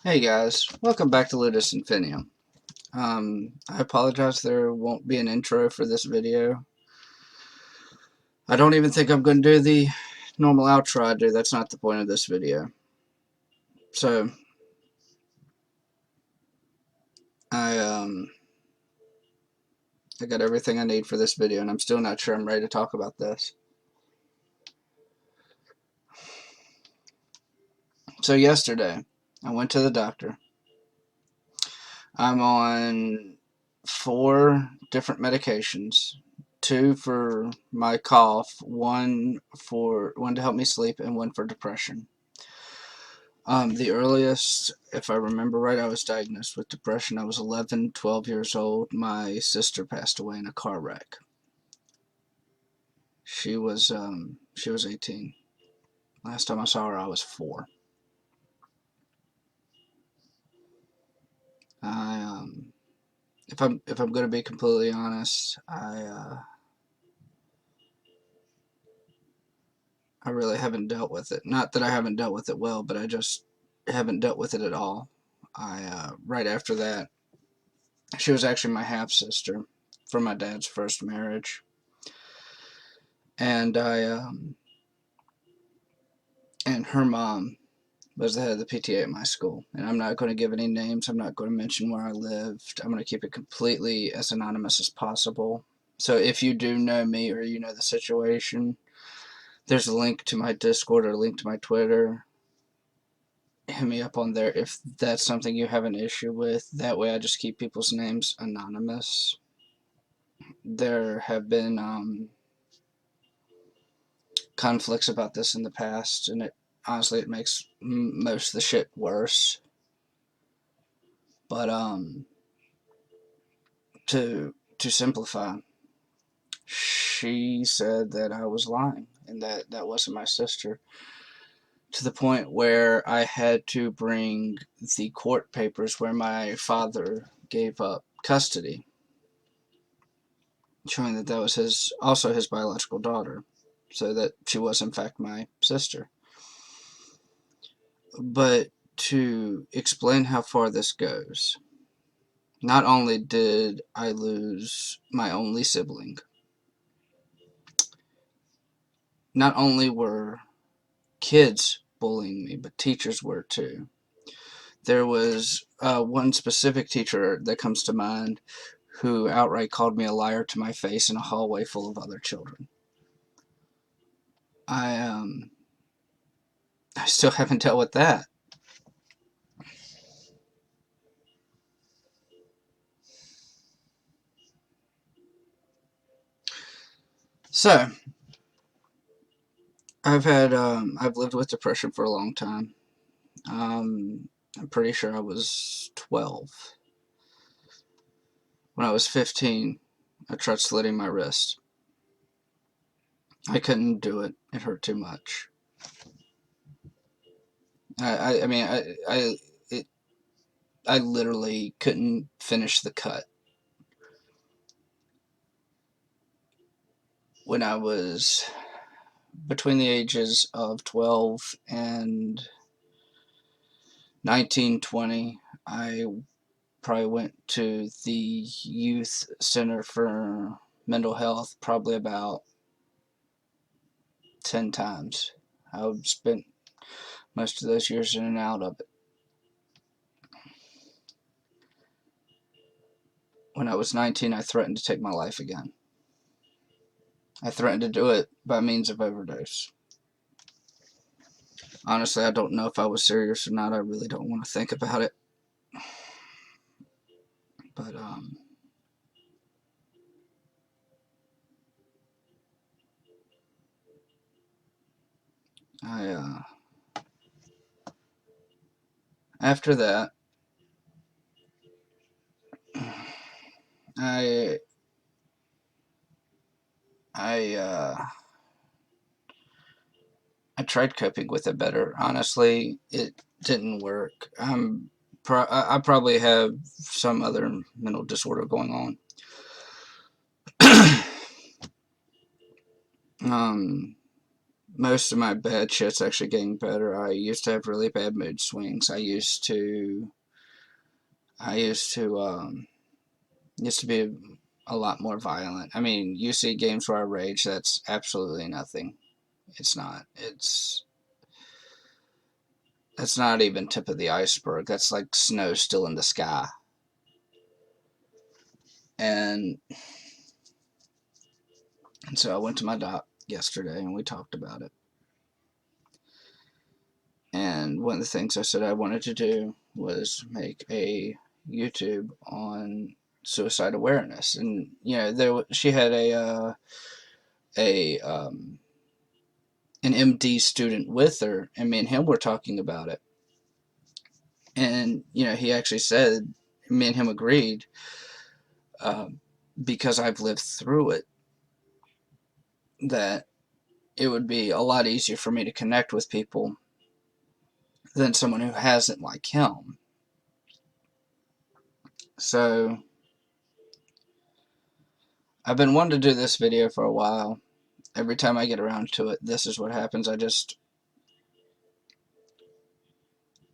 Hey guys, welcome back to Ludus Infinium. I apologize there won't be an intro for this video. I don't even think I'm going to do the normal outro I do. That's not the point of this video. So, I, um, I got everything I need for this video and I'm still not sure I'm ready to talk about this. So yesterday, I went to the doctor. I'm on 4 different medications. 2 for my cough, one to help me sleep, and 1 for depression. The earliest, if I remember right, I was diagnosed with depression. I was 11, 12 years old. My sister passed away in a car wreck. She was 18. Last time I saw her, I was 4. I if I'm going to be completely honest, I really haven't dealt with it. Not that I haven't dealt with it well, but I just haven't dealt with it at all. Right after that, she was actually my half sister from my dad's first marriage, and and her mom was the head of the PTA at my school. And I'm not going to give any names. I'm not going to mention where I lived. I'm going to keep it completely as anonymous as possible. So if you do know me or you know the situation, there's a link to my Discord or a link to my Twitter. Hit me up on there if that's something you have an issue with. That way I just keep people's names anonymous. There have been conflicts about this in the past, and it makes most of the shit worse. But to simplify, she said that I was lying and that wasn't my sister, to the point where I had to bring the court papers where my father gave up custody, showing that was his biological daughter, so that she was in fact my sister. But to explain how far this goes, not only did I lose my only sibling, not only were kids bullying me, but teachers were too. There was one specific teacher that comes to mind who outright called me a liar to my face in a hallway full of other children. I I still haven't dealt with that. So I've lived with depression for a long time. I'm pretty sure I was 12. When I was 15, I tried slitting my wrist. I couldn't do it. It hurt too much. I mean, it, I literally couldn't finish the cut. When I was between the ages of 12 and 19, 20, I probably went to the youth center for mental health probably about 10 times. I spent most of those years in and out of it. When I was 19, I threatened to take my life again. I threatened to do it by means of overdose. Honestly, I don't know if I was serious or not. I really don't want to think about it. But I after that, I I I tried coping with it better. Honestly, it didn't work. I probably have some other mental disorder going on. um, most of my bad shit's actually getting better. I used to have really bad mood swings. I used to be a lot more violent. I mean, you see games where I rage, that's absolutely nothing. It's not. That's not even tip of the iceberg. That's like snow still in the sky. And so I went to my doc yesterday and we talked about it. And one of the things I said I wanted to do was make a YouTube on suicide awareness. And she had a an MD student with her, and me and him were talking about it. And he actually said, me and him agreed, because I've lived through it, that it would be a lot easier for me to connect with people than someone who hasn't, like him. So I've been wanting to do this video for a while. Every time I get around to it, this is what happens.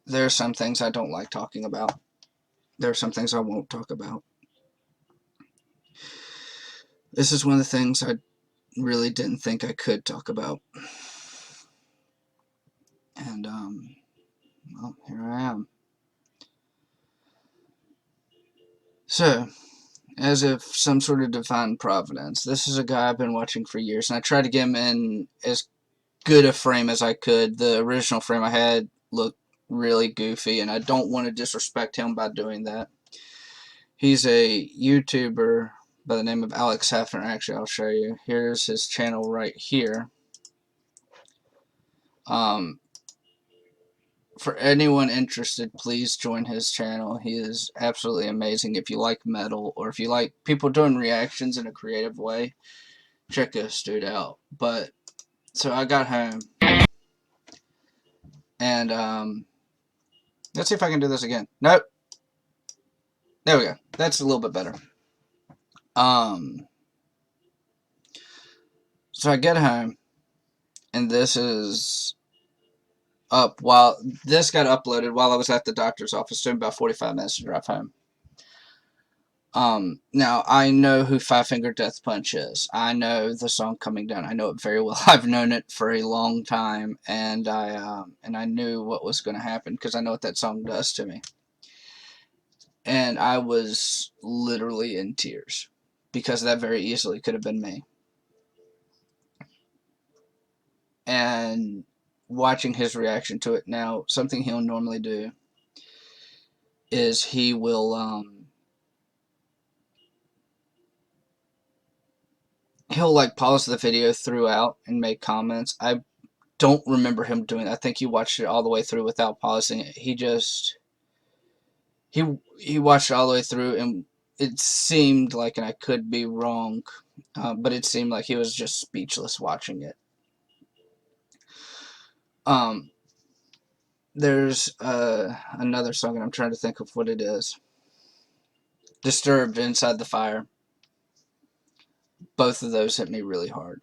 There are some things I don't like talking about. There are some things I won't talk about. This is one of the things I really didn't think I could talk about. And, well, here I am. So, as if some sort of divine providence, this is a guy I've been watching for years, and I tried to get him in as good a frame as I could. The original frame I had looked really goofy, and I don't want to disrespect him by doing that. He's a YouTuber by the name of Alex Hefner. Actually, I'll show you. Here's his channel right here. For anyone interested, please join his channel. He is absolutely amazing. If you like metal, or if you like people doing reactions in a creative way, check this dude out. But so I got home, and let's see if I can do this again. Nope. There we go. That's a little bit better. So I get home, and this is up while this got uploaded while I was at the doctor's office. Took about 45 minutes to drive home. Now I know who Five Finger Death Punch is. I know the song Coming Down. I know it very well. I've known it for a long time, and I knew what was going to happen because I know what that song does to me. And I was literally in tears because that very easily could have been me. And watching his reaction to it now, something he'll normally do is he'll like pause the video throughout and make comments. I don't remember him doing that. I think he watched it all the way through without pausing it. He watched it all the way through, and it seemed like, and I could be wrong, but it seemed like he was just speechless watching it. There's another song, and I'm trying to think of what it is. Disturbed, Inside the Fire. Both of those hit me really hard.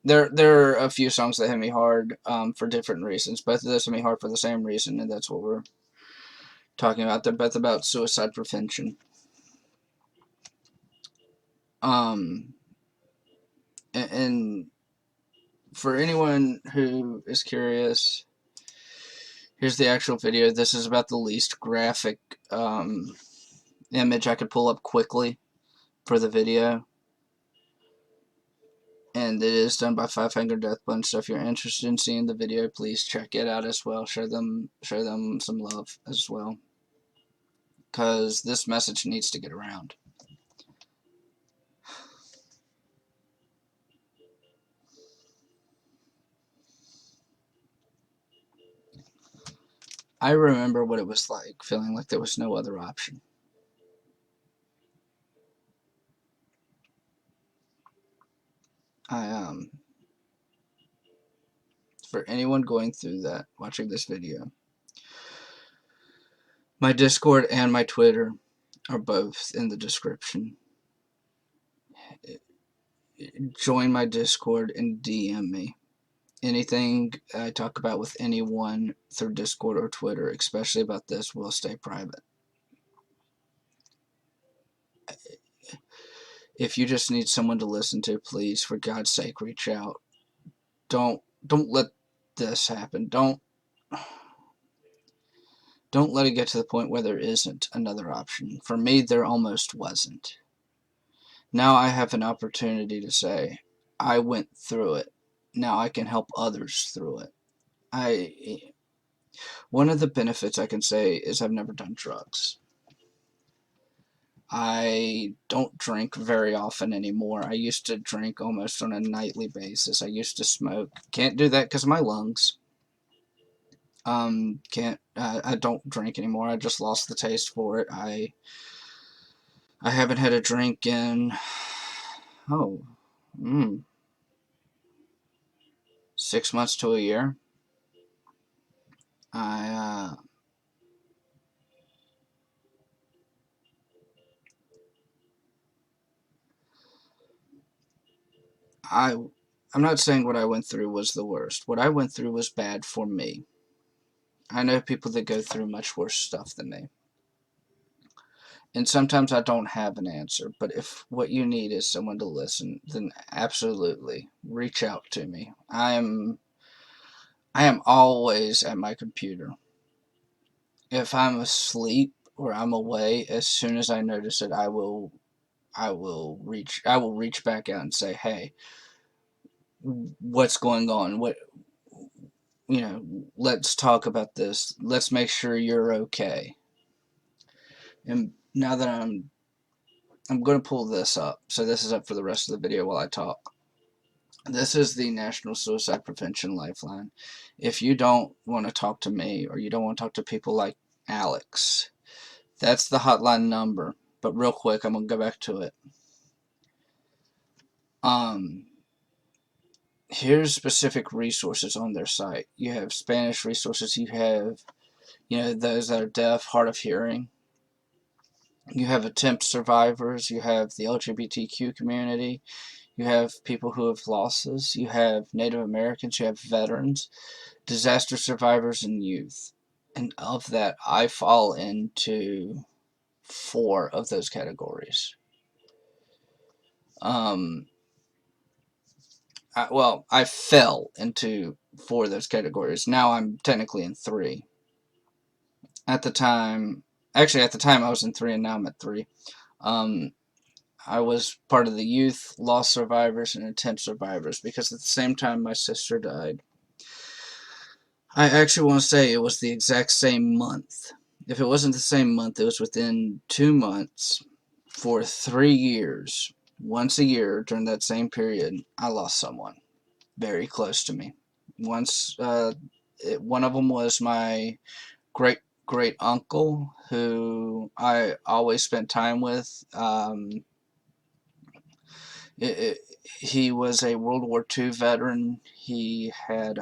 There are a few songs that hit me hard for different reasons. Both of those hit me hard for the same reason, and that's what we're talking about. They're both about suicide prevention. And for anyone who is curious, here's the actual video. This is about the least graphic image I could pull up quickly for the video. And it is done by Five Finger Death Punch. So if you're interested in seeing the video, please check it out as well. Show them some love as well, because this message needs to get around. I remember what it was like, feeling like there was no other option. For anyone going through that, watching this video, my Discord and my Twitter are both in the description. Join my Discord and DM me. Anything I talk about with anyone through Discord or Twitter, especially about this, will stay private. If you just need someone to listen to, please, for God's sake, reach out. Don't let this happen. Don't let it get to the point where there isn't another option. For me, there almost wasn't. Now I have an opportunity to say, I went through it. Now I can help others through it. One of the benefits I can say is I've never done drugs. I don't drink very often anymore. I used to drink almost on a nightly basis. I used to smoke. Can't do that because of my lungs. Can't. I don't drink anymore. I just lost the taste for it. I haven't had a drink in oh, 6 months to a year. I I I'm not saying what I went through was the worst. What I went through was bad for me. I know people that go through much worse stuff than me. And sometimes I don't have an answer, but if what you need is someone to listen, then absolutely reach out to me. I am always at my computer. If I'm asleep or I'm away, as soon as I notice it, I will reach back out and say, "Hey, what's going on? Let's talk about this. Let's make sure you're okay." And now that I'm going to pull this up. So this is up for the rest of the video while I talk. This is the National Suicide Prevention Lifeline. If you don't want to talk to me or you don't want to talk to people like Alex, that's the hotline number. But real quick, I'm going to go back to it. Here's specific resources on their site. You have Spanish resources. You have, those that are deaf, hard of hearing. You have attempt survivors. You have the LGBTQ community. You have people who have losses. You have Native Americans. You have veterans, disaster survivors, and youth. And of that, I fall into 4 of those categories. I fell into 4 of those categories. Now I'm technically in 3. At the time I was in 3, and now I'm at 3. I was part of the youth, loss survivors, and attempt survivors because at the same time my sister died. I actually want to say it was the exact same month. If it wasn't the same month, it was within 2 months. For 3 years, once a year during that same period, I lost someone very close to me. Once, one of them was my great great uncle, who I always spent time with. He was a World War II veteran. He had,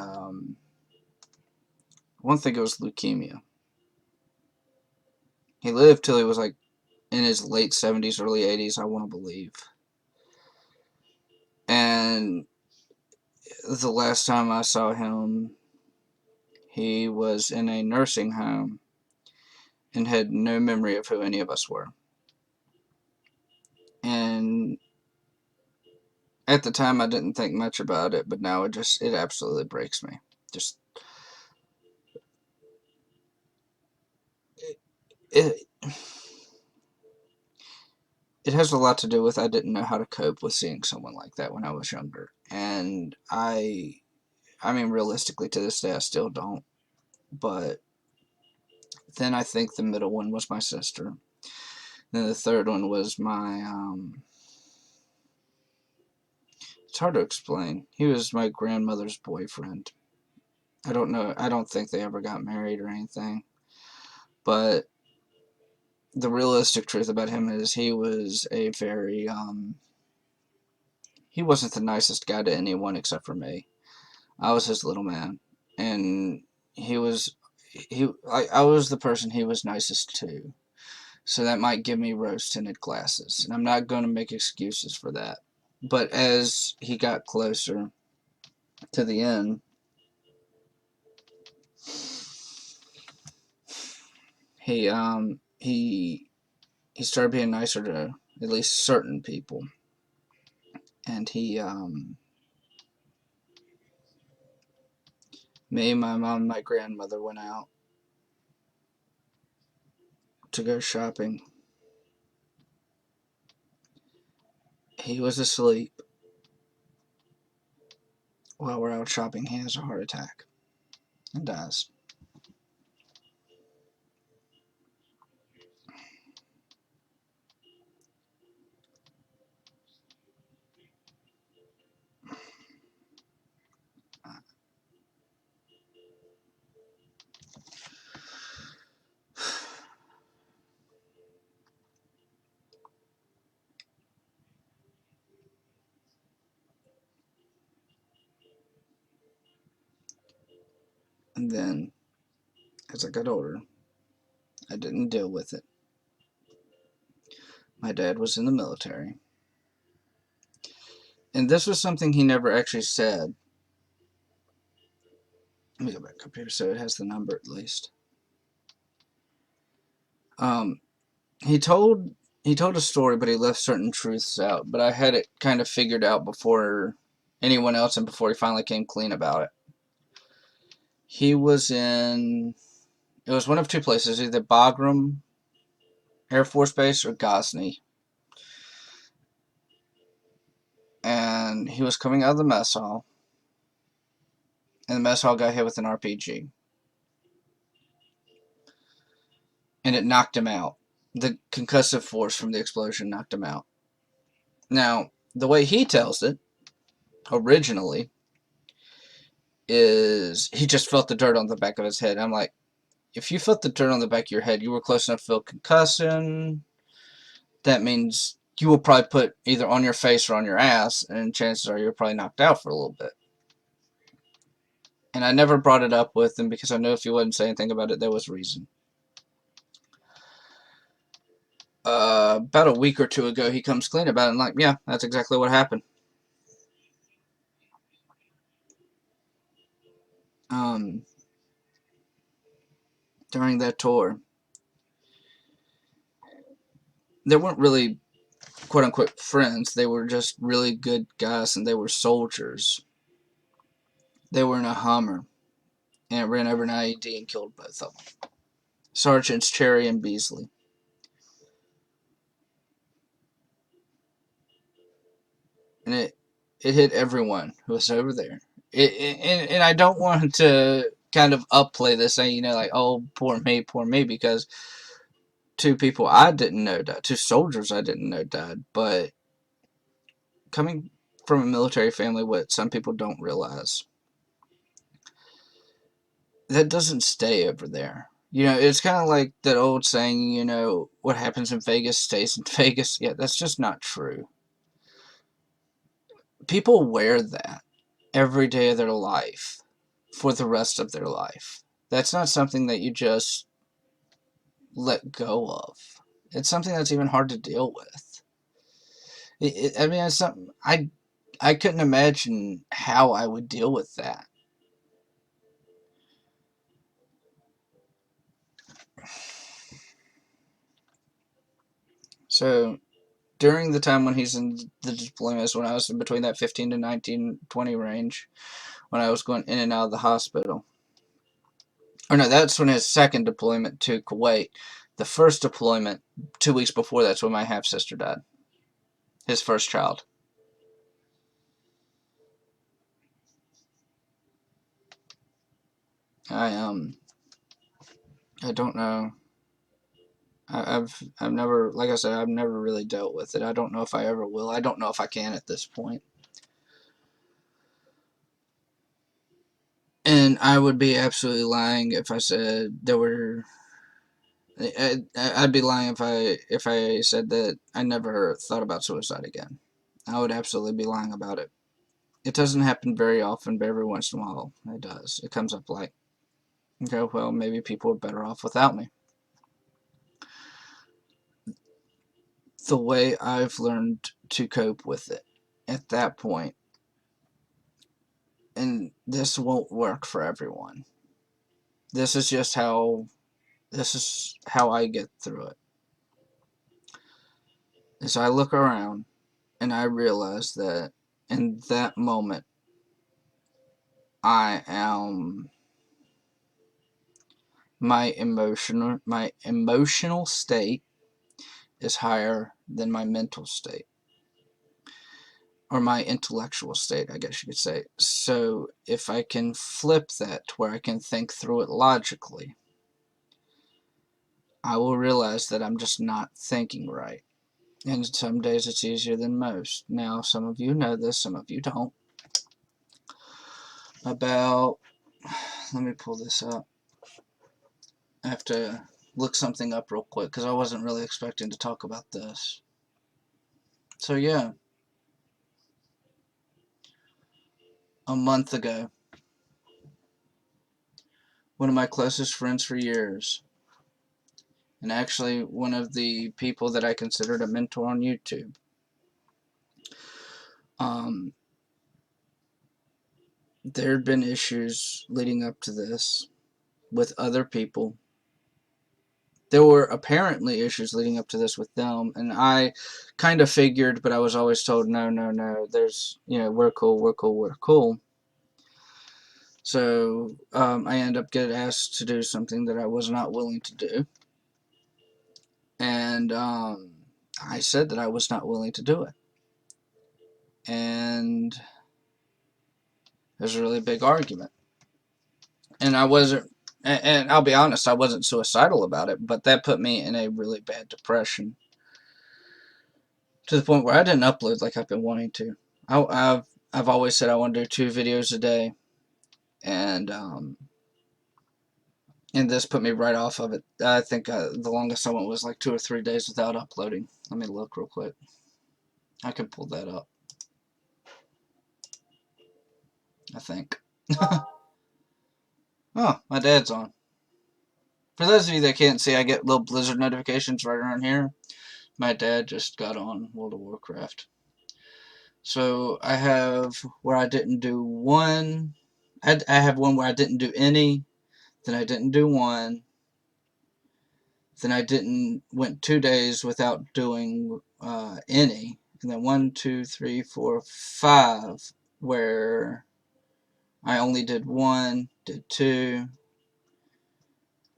one thing, it was leukemia. He lived till he was like in his late 70s, early 80s, I want to believe. And the last time I saw him, he was in a nursing home and had no memory of who any of us were. And at the time, I didn't think much about it, but now it absolutely breaks me. Just, it, it has a lot to do with I didn't know how to cope with seeing someone like that when I was younger. And I mean, realistically, to this day, I still don't. But then I think the middle one was my sister. Then the third one was my, it's hard to explain. He was my grandmother's boyfriend. I don't know, I don't think they ever got married or anything. But the realistic truth about him is he was a very, he wasn't the nicest guy to anyone except for me. I was his little man. And he was, I was the person he was nicest to. So that might give me rose-tinted glasses. And I'm not going to make excuses for that. But as he got closer to the end, He started being nicer to at least certain people, and me, my mom, and my grandmother went out to go shopping. He was asleep while we're out shopping. He has a heart attack and dies. And then, as I got older, I didn't deal with it. My dad was in the military. And this was something he never actually said. Let me go back up here so it has the number at least. Um, he told a story, but he left certain truths out. But I had it kind of figured out before anyone else and before he finally came clean about it. He was in, it was one of two places, either Bagram Air Force Base or Ghazni. And he was coming out of the mess hall, and the mess hall got hit with an RPG. And it knocked him out. The concussive force from the explosion knocked him out. Now, the way he tells it, originally, is he just felt the dirt on the back of his head. I'm like, if you felt the dirt on the back of your head, you were close enough to feel concussion. That means you will probably put either on your face or on your ass, and chances are you're probably knocked out for a little bit. And I never brought it up with him because I knew if he wouldn't say anything about it, there was reason. About a week or two ago, he comes clean about it, and like, yeah, that's exactly what happened. During that tour, they weren't really quote unquote friends. They were just really good guys, and they were soldiers. They were in a Hummer, and it ran over an IED and killed both of them. Sergeants Cherry and Beasley. And it hit everyone who was over there. And I don't want to kind of upplay this, saying, like, oh, poor me, because two people I didn't know died, two soldiers I didn't know died. But coming from a military family, what some people don't realize, that doesn't stay over there. It's kind of like that old saying, what happens in Vegas stays in Vegas. Yeah, that's just not true. People wear that every day of their life for the rest of their life. That's not something that you just let go of. It's something that's even hard to deal with. I mean, it's something I couldn't imagine how I would deal with that. So during the time when he's in the deployments, when I was in between that 15 to 19, 20 range, when I was going in and out of the hospital. Or no, that's when his second deployment to Kuwait. The first deployment, 2 weeks before, that's when my half-sister died. His first child. I I don't know. I've never, like I said, I've never really dealt with it. I don't know if I ever will. I don't know if I can at this point. And I would be absolutely lying if I said there were. I'd be lying if I said that I never thought about suicide again. I would absolutely be lying about it. It doesn't happen very often, but every once in a while it does. It comes up like, okay, well, maybe people are better off without me. The way I've learned to cope with it at that point, and this won't work for everyone, This is just how I get through it. Is I look around and I realize that in that moment I am my emotional state is higher than my mental state, or my intellectual state, I guess you could say. So if I can flip that to where I can think through it logically, I will realize that I'm just not thinking right. And some days it's easier than most. Now, some of you know this, some of you don't. About, let me pull this up. I have to look something up real quick because I wasn't really expecting to talk about this. So, yeah, a month ago, one of my closest friends for years, and actually one of the people that I considered a mentor on YouTube, there had been issues leading up to this with other people. There were apparently issues leading up to this with them, and I kind of figured, but I was always told, no, no, no, there's, we're cool, we're cool, we're cool. So I ended up getting asked to do something that I was not willing to do, and I said that I was not willing to do it, and there's a really big argument. And I wasn't, and I'll be honest, I wasn't suicidal about it, but that put me in a really bad depression to the point where I didn't upload like I've been wanting to. I've always said I want to do 2 videos a day, and this put me right off of it. I think the longest I went was like 2 or 3 days without uploading. Let me look real quick. I can pull that up, I think. Oh, my dad's on. For those of you that can't see, I get little Blizzard notifications right around here. My dad just got on World of Warcraft. So I have where I didn't do one. I have one where I didn't do any. Then I didn't do one. Then I went 2 days without doing any. And then 1, 2, 3, 4, 5 where I only did one, did two,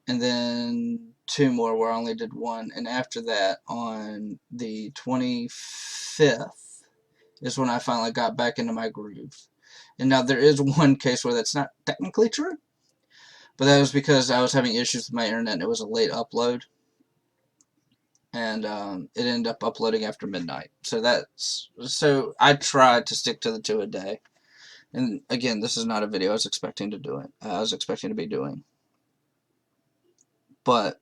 and then 2 more where I only did one. And after that, on the 25th, is when I finally got back into my groove. And now there is one case where that's not technically true, but that was because I was having issues with my internet and it was a late upload. And it ended up uploading after midnight. So I tried to stick to the 2 a day. And again, this is not a video I was expecting to do it. I was expecting to be doing. But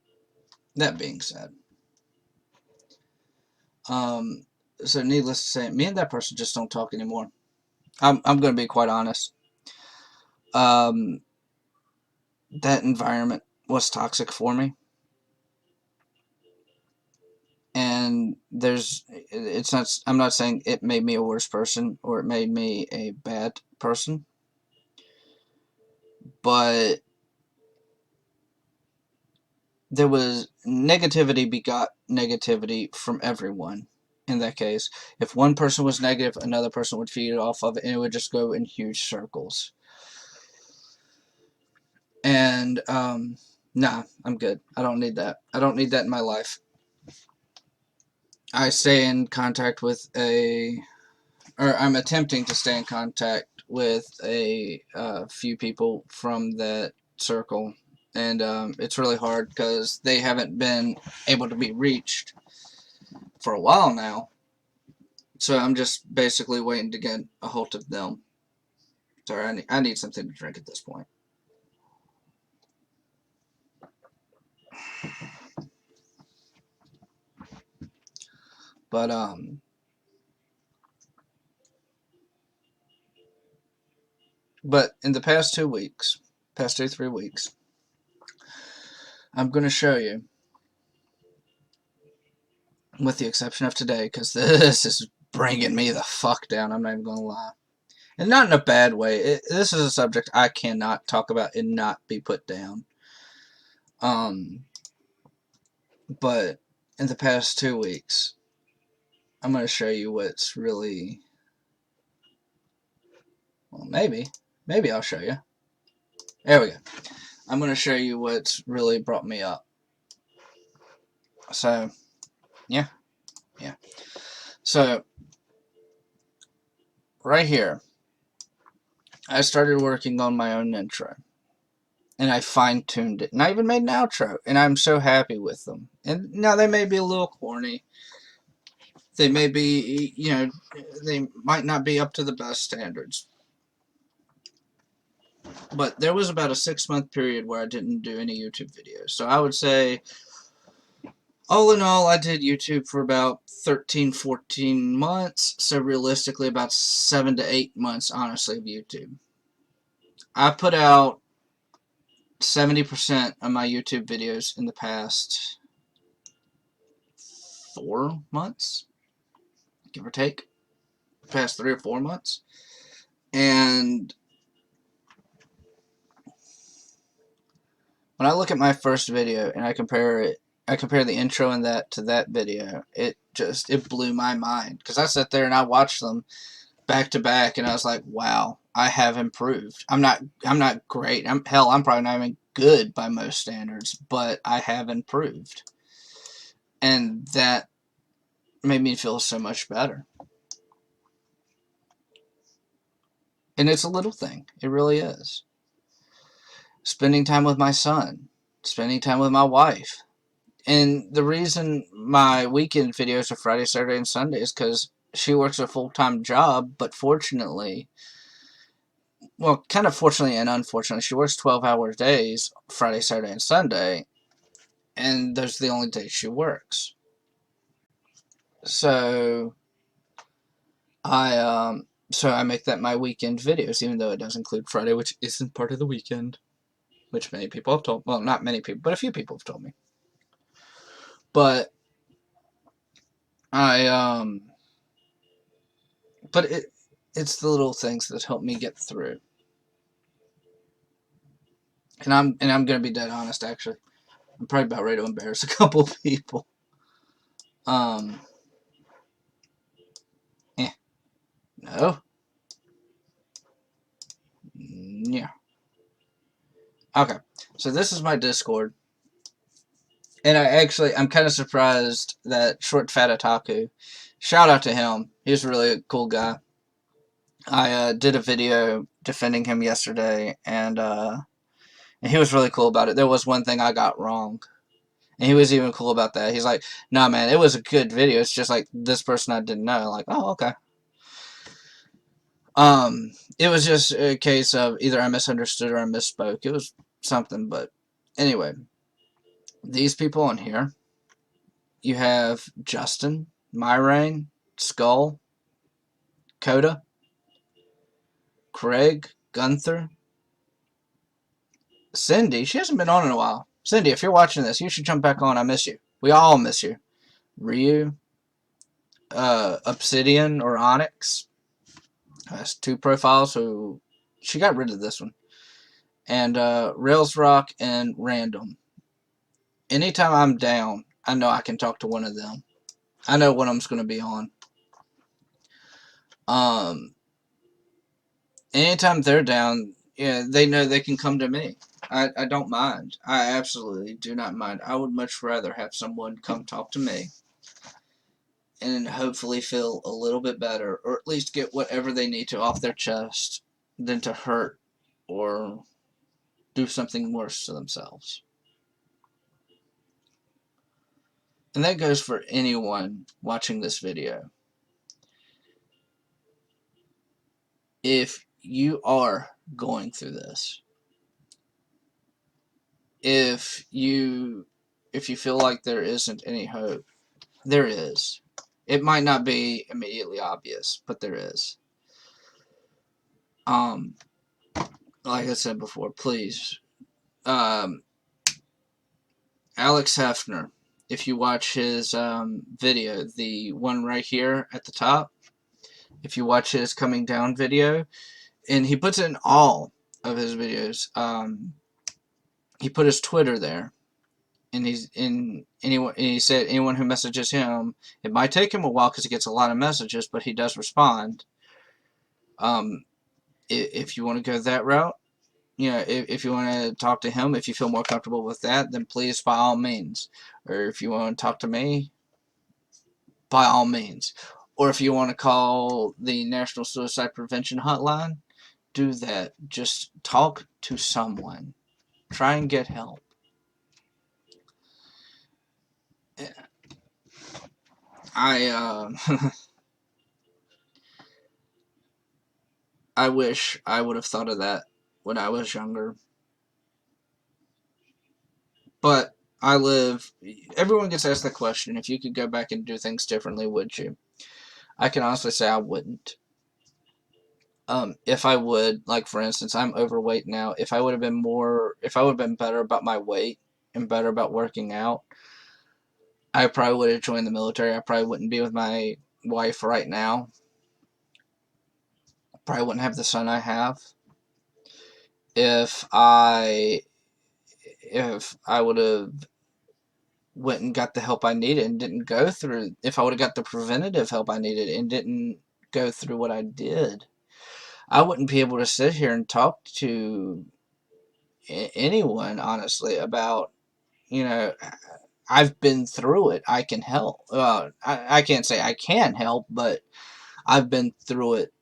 that being said, so needless to say, me and that person just don't talk anymore. I'm going to be quite honest. That environment was toxic for me. And I'm not saying it made me a worse person or it made me a bad person, but there was negativity begot negativity from everyone. In that case, if one person was negative, another person would feed off of it, and it would just go in huge circles. And nah, I'm good. I don't need that. I don't need that in my life. I stay in contact with I'm attempting to stay in contact with a few people from that circle, and it's really hard because they haven't been able to be reached for a while now. So I'm just basically waiting to get a hold of them. Sorry, I need something to drink at this point. But in the past 2 weeks, past 2-3 weeks, I'm going to show you, with the exception of today, because this is bringing me the fuck down, I'm not even going to lie. And not in a bad way. This is a subject I cannot talk about and not be put down. But in the past 2 weeks, I'm going to show you what's really, well, maybe I'll show you. There we go. I'm going to show you what's really brought me up. So, yeah. So, right here, I started working on my own intro. And I fine-tuned it. And I even made an outro. And I'm so happy with them. And now they may be a little corny. They may be, they might not be up to the best standards. But there was about a 6-month period where I didn't do any YouTube videos. So I would say, all in all, I did YouTube for about 13, 14 months. So realistically, about 7 to 8 months, honestly, of YouTube. I put out 70% of my YouTube videos in the past 4 months, give or take. Past 3 or 4 months. And when I look at my first video and I compare the intro in that to that video, it blew my mind, because I sat there and I watched them back to back and I was like, wow, I have improved. I'm not great. I'm probably not even good by most standards, but I have improved. And that made me feel so much better. And it's a little thing. It really is. Spending time with my son, spending time with my wife. And the reason my weekend videos are Friday, Saturday, and Sunday is because she works a full-time job, but fortunately, well, kind of fortunately and unfortunately, she works 12-hour days, Friday, Saturday, and Sunday, and those are the only days she works. So I make that my weekend videos, even though it does include Friday, which isn't part of the weekend, which many people have told, well, not many people, but a few people have told me. But it's the little things that help me get through. And I'm gonna be dead honest, actually. I'm probably about ready to embarrass a couple of people. No. Yeah. Okay. So this is my Discord. And I'm kind of surprised that Short Fat Otaku, shout out to him. He's really a cool guy. I did a video defending him yesterday, and he was really cool about it. There was one thing I got wrong, and he was even cool about that. He's like, "Nah, man, it was a good video. It's just like this person I didn't know." Like, oh, okay. It was just a case of either I misunderstood or I misspoke. It was something, but anyway, these people on here, you have Justin, Myrain, Skull, Coda, Craig, Gunther, Cindy. She hasn't been on in a while. Cindy, if you're watching this, you should jump back on. I miss you. We all miss you. Ryu, Obsidian or Onyx. Has 2 profiles, so she got rid of this one. And Rails Rock and Random. Anytime I'm down, I know I can talk to one of them. I know one of them's going to be on. Anytime they're down, yeah, they know they can come to me. I don't mind. I absolutely do not mind. I would much rather have someone come talk to me and hopefully feel a little bit better, or at least get whatever they need to off their chest, than to hurt or do something worse to themselves. And that goes for anyone watching this video. If you are going through this, if you feel like there isn't any hope, there is. It might not be immediately obvious, but there is. Like I said before, please, Alex Hefner, if you watch his video, the one right here at the top, if you watch his coming down video, and he puts it in all of his videos, he put his Twitter there. and he said anyone who messages him, it might take him a while because he gets a lot of messages, but he does respond. If you want to go that route, if you want to talk to him, if you feel more comfortable with that, then please, by all means. Or if you want to talk to me, by all means. Or if you want to call the National Suicide Prevention Hotline, do that. Just talk to someone. Try and get help. I I wish I would have thought of that when I was younger. But everyone gets asked the question, if you could go back and do things differently, would you? I can honestly say I wouldn't. If I would, like for instance, I'm overweight now. If I would have been better about my weight and better about working out, I probably would have joined the military. I probably wouldn't be with my wife right now. Probably wouldn't have the son I have. If I would have went and got the help I needed and didn't go through, if I would have got the preventative help I needed and didn't go through what I did, I wouldn't be able to sit here and talk to anyone honestly about, you know, I've been through it. I can help. I can't say I can help, but I've been through it,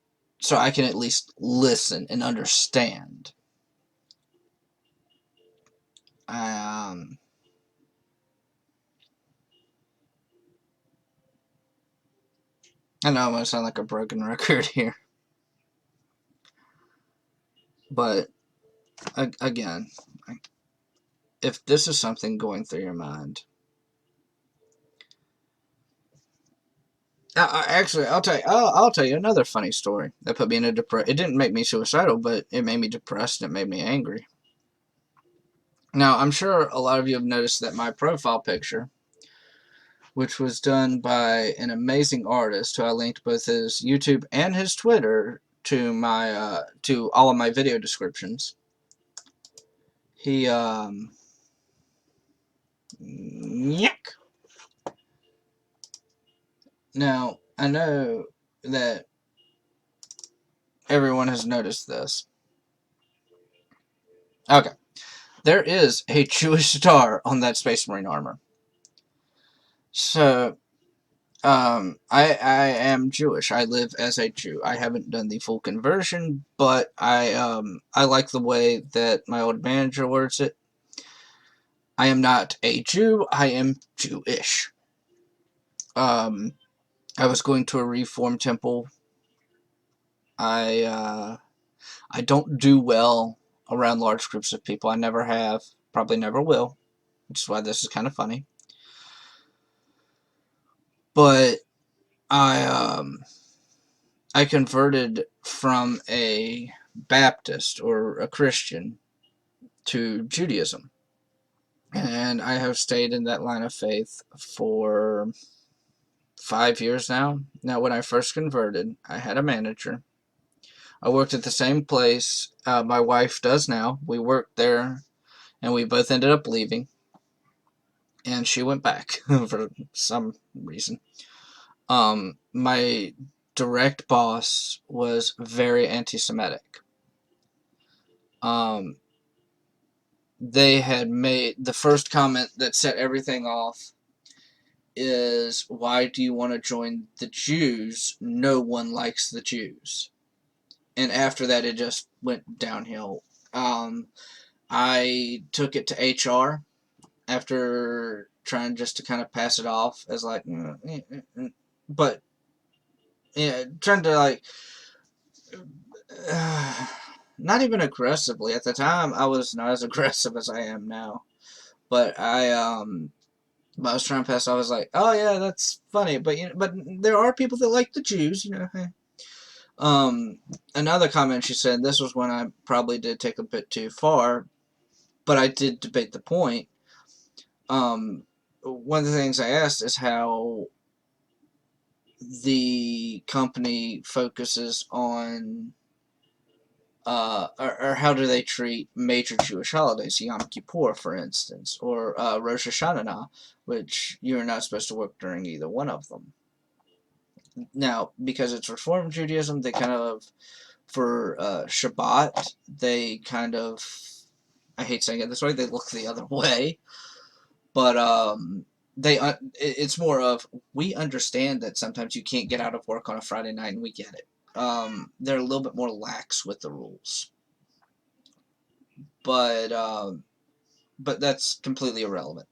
so I can at least listen and understand. Um, I know I'm going to sound like a broken record here, but again, if this is something going through your mind, actually, I'll tell you another funny story that put me in a depression. It didn't make me suicidal, but it made me depressed and it made me angry. Now, I'm sure a lot of you have noticed that my profile picture, which was done by an amazing artist who I linked both his YouTube and his Twitter to all of my video descriptions. He yuck. Now, I know that everyone has noticed this. Okay. There is a Jewish star on that Space Marine armor. So, I am Jewish. I live as a Jew. I haven't done the full conversion, but I like the way that my old manager words it. I am not a Jew. I am Jewish. I was going to a Reform temple. I don't do well around large groups of people. I never have. Probably never will. Which is why this is kind of funny. But I converted from a Baptist or a Christian to Judaism. And I have stayed in that line of faith for 5 years now. Now, when I first converted, I had a manager. I worked at the same place my wife does now. We worked there, and we both ended up leaving. And she went back for some reason. My direct boss was very anti-Semitic. They had made the first comment that set everything off is, why do you want to join the Jews? No one likes the Jews. And after that, it just went downhill. I took it to HR after trying just to kind of pass it off as like, but yeah, trying to like, not even aggressively. At the time, I was not as aggressive as I am now. But I was trying to pass. I was like, "Oh yeah, that's funny," but but there are people that like the Jews, Another comment she said. This was when I probably did take a bit too far, but I did debate the point. One of the things I asked is how the company focuses on or how do they treat major Jewish holidays, Yom Kippur, for instance, or Rosh Hashanah, which you're not supposed to work during either one of them. Now, because it's Reform Judaism, they kind of, for Shabbat, they kind of, I hate saying it this way, they look the other way, but it's more of, we understand that sometimes you can't get out of work on a Friday night, and we get it. They're a little bit more lax with the rules, but that's completely irrelevant.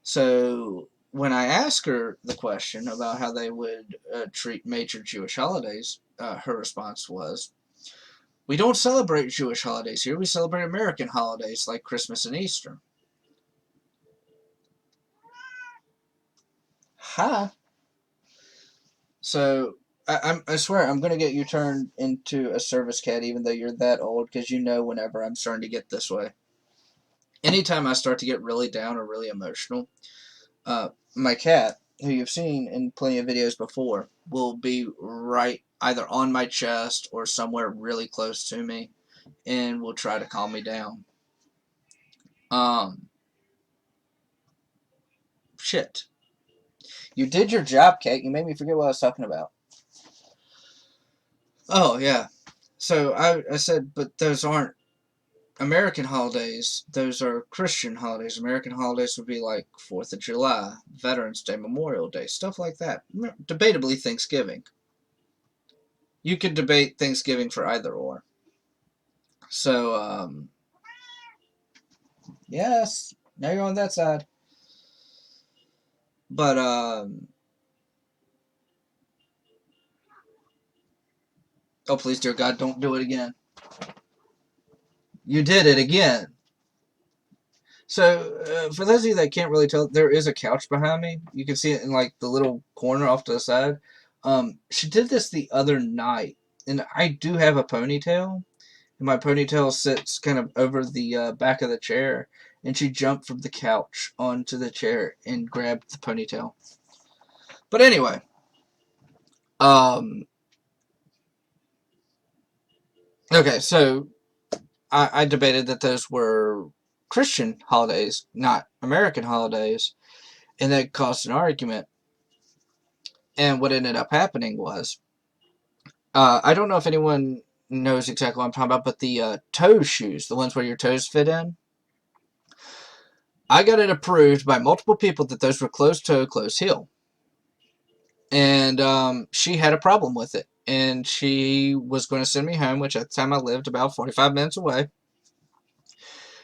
So when I asked her the question about how they would treat major Jewish holidays, her response was, "We don't celebrate Jewish holidays here. We celebrate American holidays like Christmas and Easter." Huh? So I swear I'm gonna get you turned into a service cat, even though you're that old, because you know whenever I'm starting to get this way. Anytime I start to get really down or really emotional, my cat, who you've seen in plenty of videos before, will be right either on my chest or somewhere really close to me, and will try to calm me down. Um, Shit. You did your job, Kate. You made me forget what I was talking about. Oh, yeah. So I said, but those aren't American holidays. Those are Christian holidays. American holidays would be like 4th of July, Veterans Day, Memorial Day, stuff like that. Debatably Thanksgiving. You could debate Thanksgiving for either or. So, yes, now you're on that side. But, oh, please, dear God, don't do it again. You did it again. So, for those of you that can't really tell, there is a couch behind me. You can see it in, like, the little corner off to the side. She did this the other night, and I do have a ponytail, and my ponytail sits kind of over the back of the chair, and she jumped from the couch onto the chair and grabbed the ponytail. But anyway, um, okay, so I debated that those were Christian holidays, not American holidays, and that caused an argument. And what ended up happening was, I don't know if anyone knows exactly what I'm talking about, but the toe shoes, the ones where your toes fit in, I got it approved by multiple people that those were closed toe, closed heel. And she had a problem with it. And she was going to send me home, which at the time I lived about 45 minutes away.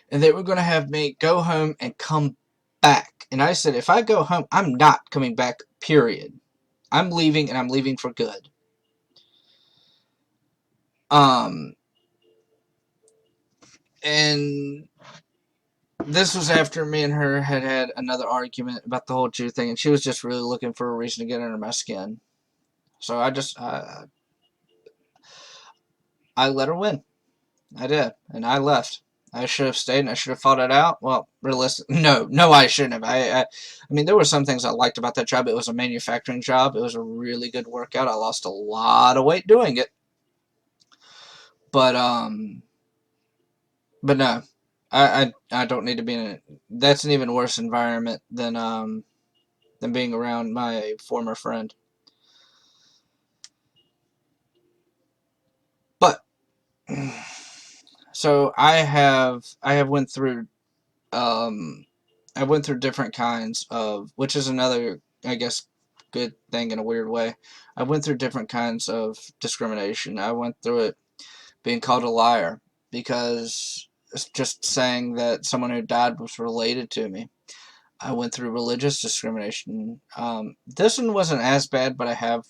And they were going to have me go home and come back. And I said, if I go home, I'm not coming back, period. I'm leaving, and I'm leaving for good. And this was after me and her had had another argument about the whole Jew thing, and she was just really looking for a reason to get under my skin. So I let her win. I did, and I left. I should have stayed, and I should have fought it out. Well, realistic, no, I shouldn't have. I mean, there were some things I liked about that job. It was a manufacturing job. It was a really good workout. I lost a lot of weight doing it, but no, I don't need to be in it. That's an even worse environment than being around my former friend. But so I have went through um I went through different kinds of, which is another, I guess, good thing in a weird way. I went through different kinds of discrimination. I went through it being called a liar because it's just saying that someone who died was related to me. I went through religious discrimination. This one wasn't as bad, but I have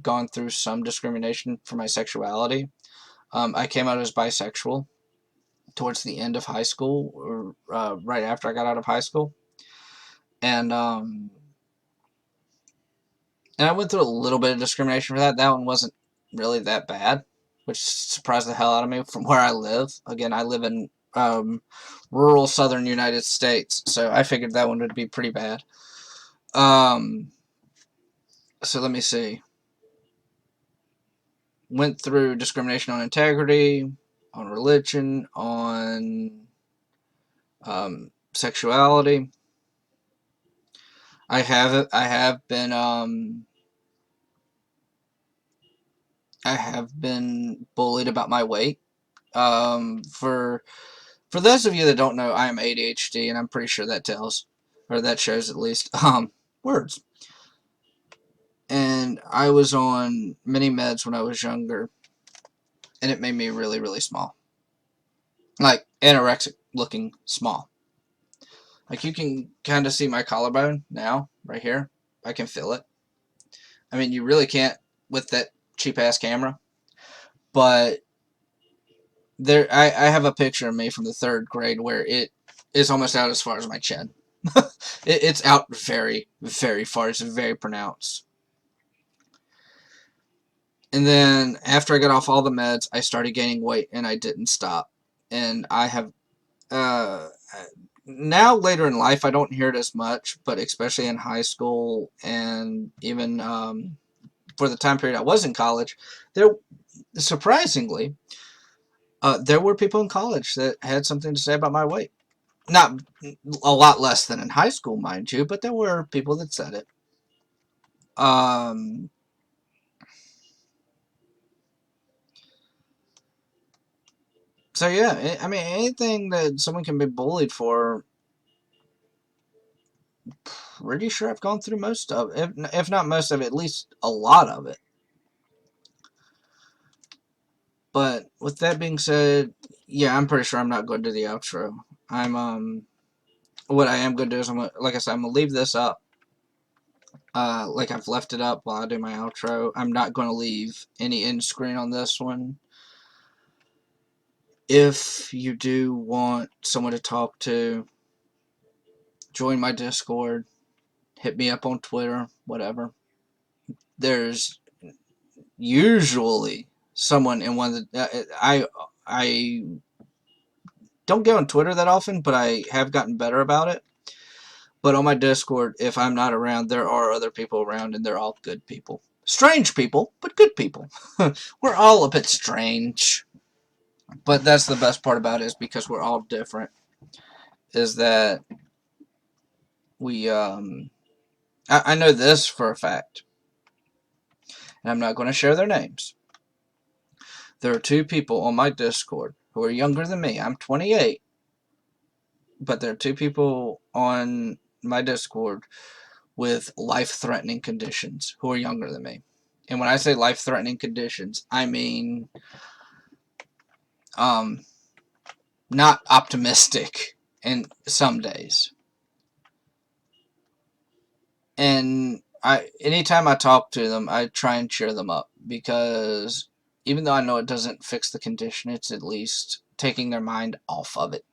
gone through some discrimination for my sexuality. I came out as bisexual towards the end of high school, or right after I got out of high school, and I went through a little bit of discrimination for that. That one wasn't really that bad, which surprised the hell out of me from where I live. Again, I live in rural southern United States, so I figured that one would be pretty bad. So let me see. Went through discrimination on integrity. on religion, on sexuality. I have been bullied about my weight. For those of you that don't know, I am ADHD, and I'm pretty sure that tells, or that shows at least, words. And I was on many meds when I was younger, and it made me really, really small. Like, anorexic looking small. Like, you can kind of see my collarbone now, right here. I can feel it. I mean, you really can't with that cheap-ass camera. But I have a picture of me from the 3rd grade where it is almost out as far as my chin. It's out very, very far. It's very pronounced. And then after I got off all the meds, I started gaining weight, and I didn't stop. And I have, now later in life, I don't hear it as much, but especially in high school and even for the time period I was in college, there, surprisingly, there were people in college that had something to say about my weight. Not a lot less than in high school, mind you, but there were people that said it. So yeah, I mean, anything that someone can be bullied for, pretty sure I've gone through most of it. If not most of it, at least a lot of it. But with that being said, yeah, I'm pretty sure I'm not going to do the outro. What I am going to do is like I said, I'm going to leave this up. Like I've left it up while I do my outro. I'm not going to leave any end screen on this one. If you do want someone to talk to, join my Discord, hit me up on Twitter, whatever. There's usually someone in one of the... I don't get on Twitter that often, but I have gotten better about it. But on my Discord, if I'm not around, there are other people around, and they're all good people. Strange people, but good people. We're all a bit strange. But that's the best part about it, is because we're all different. Is that we, I know this for a fact, and I'm not going to share their names. There are 2 people on my Discord who are younger than me. I'm 28, but there are 2 people on my Discord with life-threatening conditions who are younger than me. And when I say life-threatening conditions, I mean not optimistic in some days. And anytime I talk to them, I try and cheer them up, because even though I know it doesn't fix the condition, it's at least taking their mind off of it.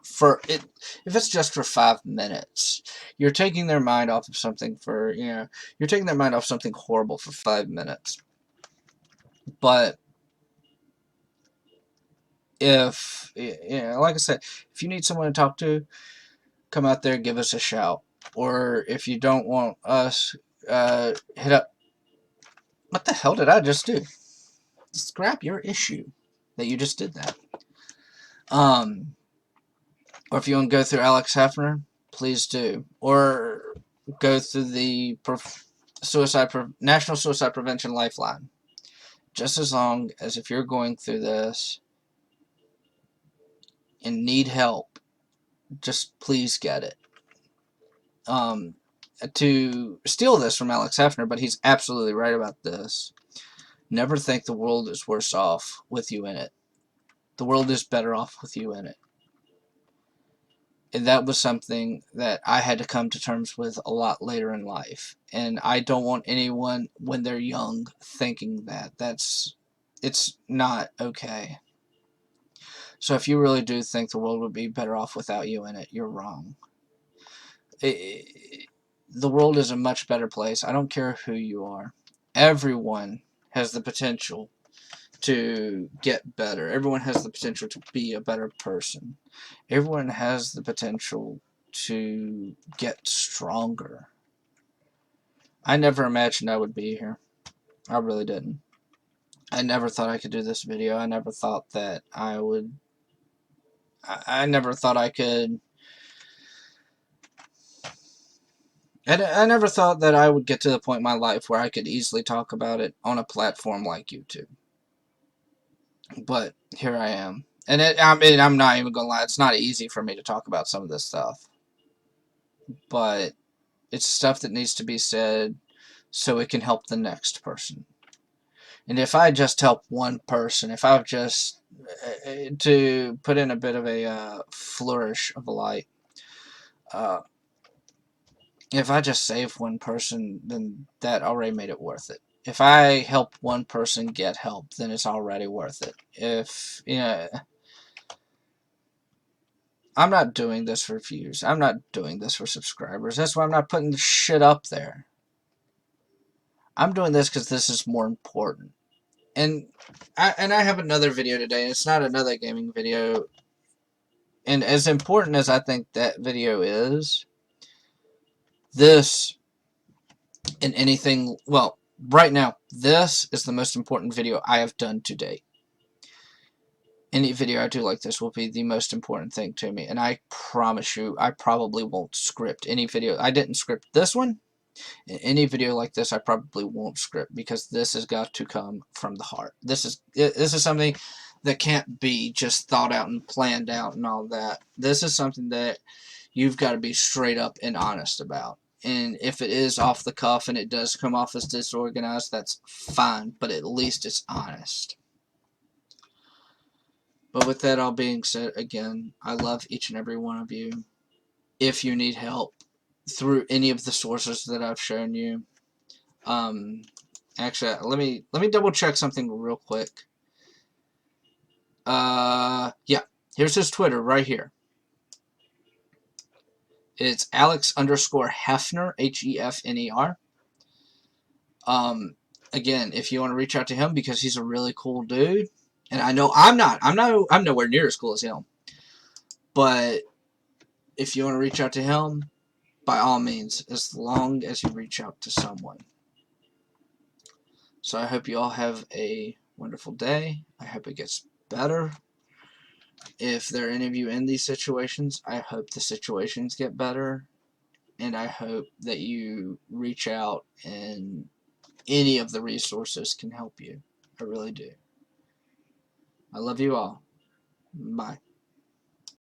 If it's just for 5 minutes, you're taking their mind off of something you're taking their mind off something horrible for 5 minutes. But if, like I said, if you need someone to talk to, come out there, give us a shout. Or if you don't want us, hit up... What the hell did I just do? Scrap your issue that you just did that. Or if you want to go through Alex Hefner, please do. Or go through the National Suicide Prevention Lifeline. Just as long as, if you're going through this and need help, just please get it. To steal this from Alex Hefner, but he's absolutely right about this. Never think the world is worse off with you in it. The world is better off with you in it. And that was something that I had to come to terms with a lot later in life. And I don't want anyone, when they're young, thinking that. It's not okay. So if you really do think the world would be better off without you in it, you're wrong. The world is a much better place. I don't care who you are. Everyone has the potential to get better. Everyone has the potential to be a better person. Everyone has the potential to get stronger. I never imagined I would be here. I really didn't. I never thought I could do this video. I never thought that I would I never thought I could. I never thought that I would get to the point in my life where I could easily talk about it on a platform like YouTube. But here I am. And I mean, I'm not even going to lie, it's not easy for me to talk about some of this stuff. But it's stuff that needs to be said so it can help the next person. And if I just help one person, if I've just, to put in a bit of a flourish of light, uh, if I just save one person, then that already made it worth it. If I help one person get help, then it's already worth it. If, I'm not doing this for views. I'm not doing this for subscribers. That's why I'm not putting the shit up there. I'm doing this because this is more important. And I have another video today. It's not another gaming video. And as important as I think that video is, this and anything, well, right now, this is the most important video I have done to date. Any video I do like this will be the most important thing to me. And I promise you, I probably won't script any video. I didn't script this one. In any video like this, I probably won't script because this has got to come from the heart. This is something that can't be just thought out and planned out and all that. This is something that you've got to be straight up and honest about. And if it is off the cuff and it does come off as disorganized, that's fine, but at least it's honest. But with that all being said, again, I love each and every one of you. If you need help through any of the sources that I've shown you, actually, let me double check something real quick. Yeah, here's his Twitter right here. It's Alex_Hefner, Hefner. Again, if you want to reach out to him because he's a really cool dude, and I know I'm nowhere near as cool as him, but if you want to reach out to him, by all means, as long as you reach out to someone. So I hope you all have a wonderful day. I hope it gets better. If there are any of you in these situations, I hope the situations get better. And I hope that you reach out and any of the resources can help you. I really do. I love you all. Bye.